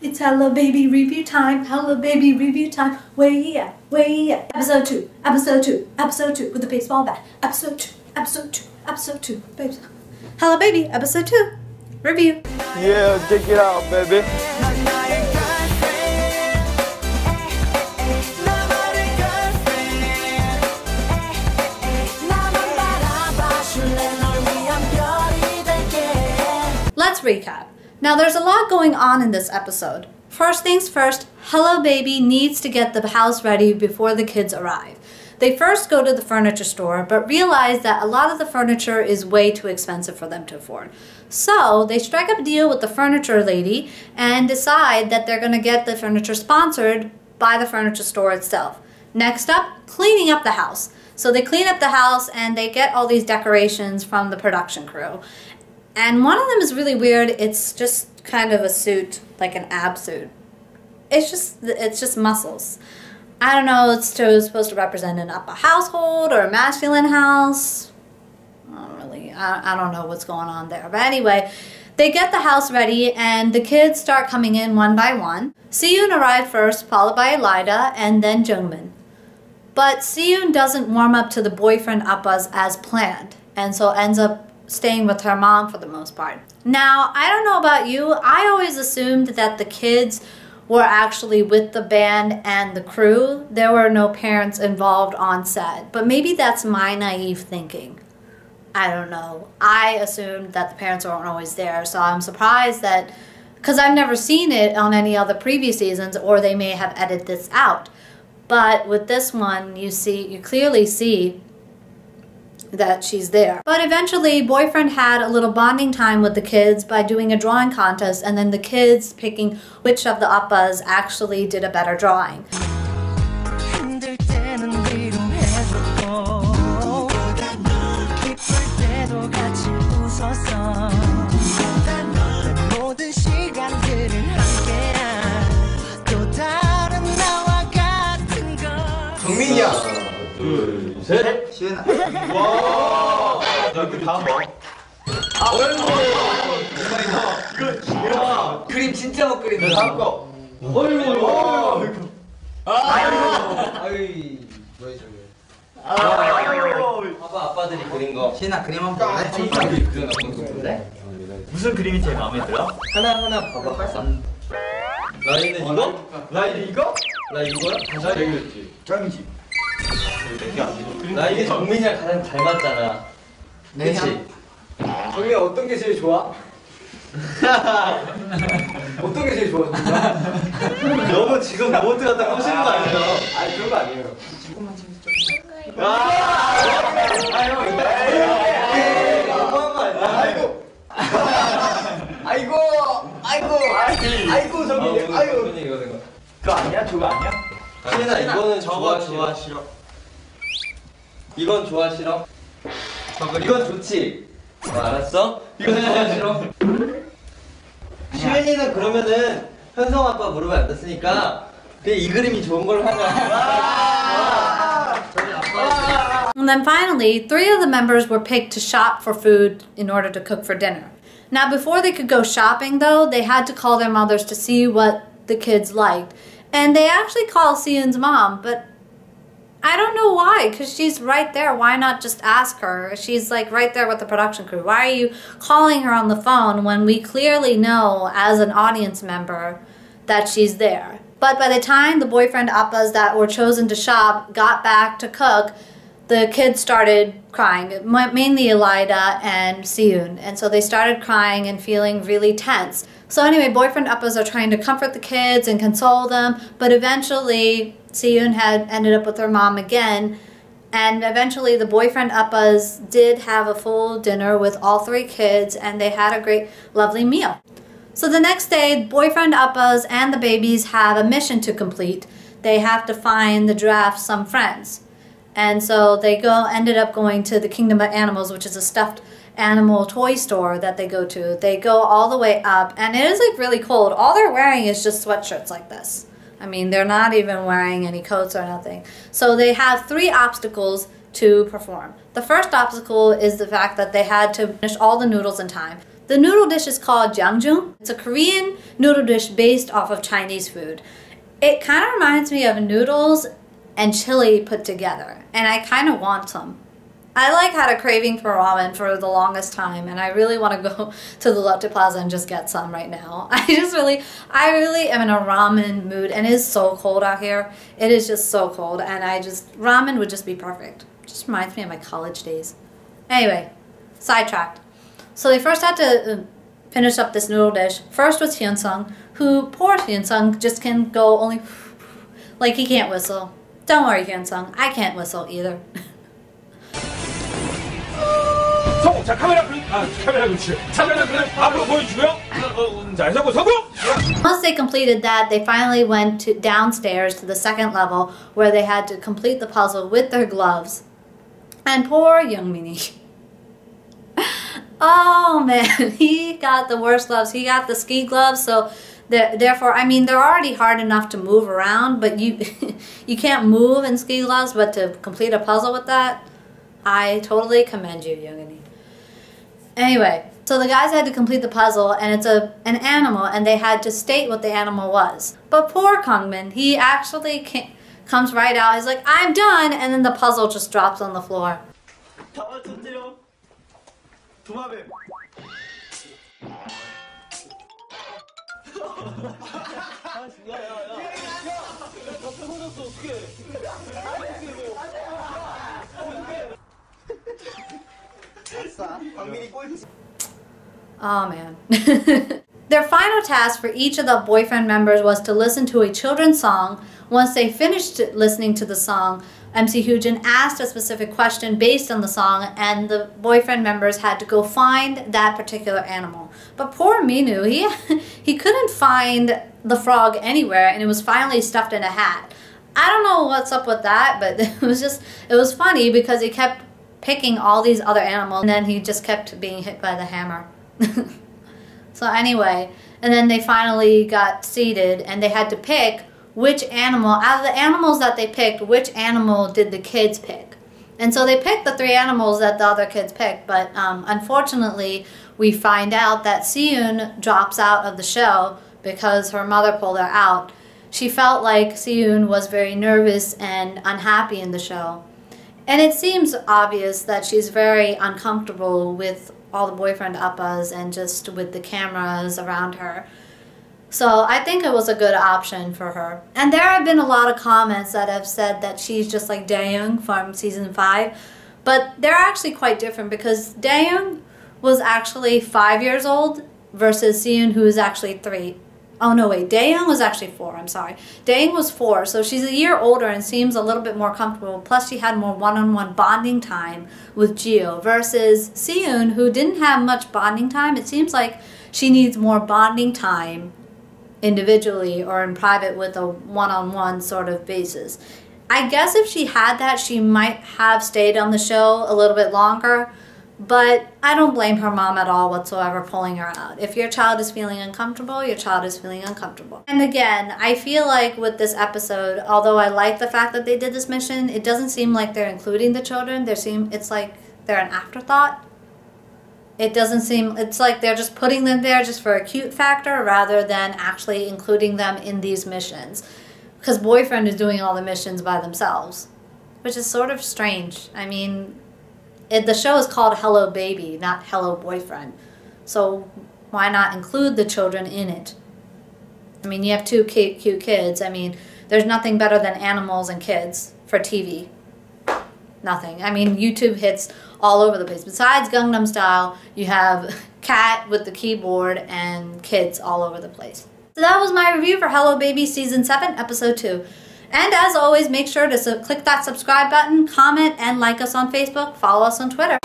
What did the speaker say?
It's Hello Baby review time. Hello Baby review time. Way up, way up. Episode 2, episode 2, episode 2 with the baseball bat. Episode 2, episode 2, episode 2. Baby. Hello Baby, episode 2. Review. Yeah, check it out, baby. Let's recap. Now there's a lot going on in this episode. First things first, Hello Baby needs to get the house ready before the kids arrive. They first go to the furniture store, but realize that a lot of the furniture is way too expensive for them to afford. So they strike up a deal with the furniture lady and decide that they're going to get the furniture sponsored by the furniture store itself. Next up, cleaning up the house. So they clean up the house and they get all these decorations from the production crew. And one of them is really weird. It's just kind of a suit, like an ab suit. It's just muscles. I don't know, it's supposed to represent an upper household or a masculine house. I don't know what's going on there. But anyway, they get the house ready and the kids start coming in one by one. Seyoon arrived first, followed by Elida, and then Jungmin. But Seyoon doesn't warm up to the boyfriend Appas as planned, and so ends up staying with her mom for the most part. Now, I don't know about you, I always assumed that the kids were actually with the band and the crew. There were no parents involved on set, but maybe that's my naive thinking. I don't know. I assumed that the parents weren't always there, so I'm surprised that, because I've never seen it on any other previous seasons, or they may have edited this out. But with this one, you clearly see that she's there. But eventually, boyfriend had a little bonding time with the kids by doing a drawing contest, and then the kids picking which of the appas actually did a better drawing. 정민이야. 둘, 셋. 시은아. 와. 그 다음 뭐? 이거 그림 진짜 못 그린다. 다음 거. 어이구. 아이. 뭐야 저게? 봐봐 아빠들이 그린 거. 시은아 그림 한번 볼래? 무슨 그림이 제일 마음에 들어? 하나 봐봐. 빨리. 라인은 이거? 라인은 이거? 나 이거야? 나 여기였지. 짱이지. 나 이게 정민이랑 가장 닮았잖아. 그치? 정민이 어떤 게 제일 좋아? 어떤 게 제일 좋아? 너무 지금 모드 갖다 꼬시는 거 아니에요? 아니 그런 거 아니에요. 조금만 아이고 정민이 정민이 이거 그거 아니야? 저거 아니야? 시은아 이거는 좋아 싫어. 이건 좋아 싫어. 이건 좋지. 알았어? 이건 좋아 싫어. 시은이는 그러면은 현성 아빠 무릎에 앉았으니까 그냥 이 그림이 좋은 걸로 하자. And then finally, 3 of the members were picked to shop for food in order to cook for dinner. Now, before they could go shopping, though, they had to call their mothers to see what the kids liked. And they actually called Seyoon's mom, but I don't know why, because she's right there. Why not just ask her? She's like right there with the production crew. Why are you calling her on the phone when we clearly know as an audience member that she's there? But by the time the boyfriend appas that were chosen to shop got back to cook, the kids started crying, mainly Elida and Seyoon. And so they started crying and feeling really tense. So anyway, boyfriend appas are trying to comfort the kids and console them, but eventually Seyoon had ended up with her mom again, and eventually the boyfriend appas did have a full dinner with all 3 kids, and they had a great, lovely meal. So the next day, boyfriend appas and the babies have a mission to complete. They have to find the giraffe some friends. And so they ended up going to the Kingdom of Animals, which is a stuffed animal toy store that they go to. They go all the way up, and it is like really cold. All they're wearing is just sweatshirts like this. I mean, they're not even wearing any coats or nothing. So they have 3 obstacles to perform. The first obstacle is the fact that they had to finish all the noodles in time. The noodle dish is called Jangjung. It's a Korean noodle dish based off of Chinese food. It kind of reminds me of noodles and chili put together, and I kind of want some. I had a craving for ramen for the longest time, and I really want to go to the Lotte Plaza and just get some right now. I really am in a ramen mood, and it is so cold out here. It is just so cold, and ramen would just be perfect. Just reminds me of my college days. Anyway, sidetracked. So they first had to finish up this noodle dish. First was Hyunsung, who, poor Hyunsung, just can go only, like he can't whistle. Don't worry, Hyunsung, I can't whistle either. 자, 카메라 그렇지. 카메라 앞으로 보여주고요. 자, 서고. Once they completed that, they finally went downstairs to the second level where they had to complete the puzzle with their gloves. And poor Youngmin이. Oh man, he got the worst gloves. He got the ski gloves, so therefore, I mean, they're already hard enough to move around, but you can't move in ski gloves, but to complete a puzzle with that, I totally commend you, Youngmin이. Anyway, so the guys had to complete the puzzle, and it's an animal, and they had to state what the animal was. But poor Kangmin, he actually comes right out, he's like, I'm done, and then the puzzle just drops on the floor. Oh man. Their final task for each of the boyfriend members was to listen to a children's song. Once they finished listening to the song, MC Hyujin asked a specific question based on the song, and the boyfriend members had to go find that particular animal. But poor Minwoo, he couldn't find the frog anywhere, and it was finally stuffed in a hat. I don't know what's up with that, but it was funny because he kept picking all these other animals, and then he just kept being hit by the hammer. So anyway, and then they finally got seated, and they had to pick which animal, out of the animals that they picked, which animal did the kids pick. And so they picked the 3 animals that the other kids picked, but unfortunately we find out that Seyoon drops out of the show because her mother pulled her out. She felt like Seyoon was very nervous and unhappy in the show. And it seems obvious that she's very uncomfortable with all the boyfriend appas and just with the cameras around her. So I think it was a good option for her. And there have been a lot of comments that have said that she's just like Daeyoung from season 5. But they're actually quite different because Daeyoung was actually 5 years old versus Seyoon, who is actually 3. Oh no, wait, Daeyoung was actually 4, I'm sorry. Daeyoung was 4, so she's a year older and seems a little bit more comfortable. Plus she had more one-on-one bonding time with Jihyo versus Seyoon, who didn't have much bonding time. It seems like she needs more bonding time individually or in private with a one-on-one sort of basis. I guess if she had that, she might have stayed on the show a little bit longer, but I don't blame her mom at all whatsoever pulling her out. If your child is feeling uncomfortable, your child is feeling uncomfortable. And again, I feel like with this episode, although I like the fact that they did this mission, it doesn't seem like they're including the children. It's like they're an afterthought. It doesn't seem, it's like they're just putting them there just for a cute factor rather than actually including them in these missions. Because Boyfriend is doing all the missions by themselves, which is sort of strange. I mean, the show is called Hello Baby, not Hello Boyfriend. So why not include the children in it? I mean, you have 2 cute kids. I mean, there's nothing better than animals and kids for TV. Nothing. I mean, YouTube hits all over the place. Besides Gangnam Style, you have Cat with the keyboard and kids all over the place. So that was my review for Hello Baby Season 7, Episode 2. And as always, make sure to click that subscribe button, comment, and like us on Facebook. Follow us on Twitter.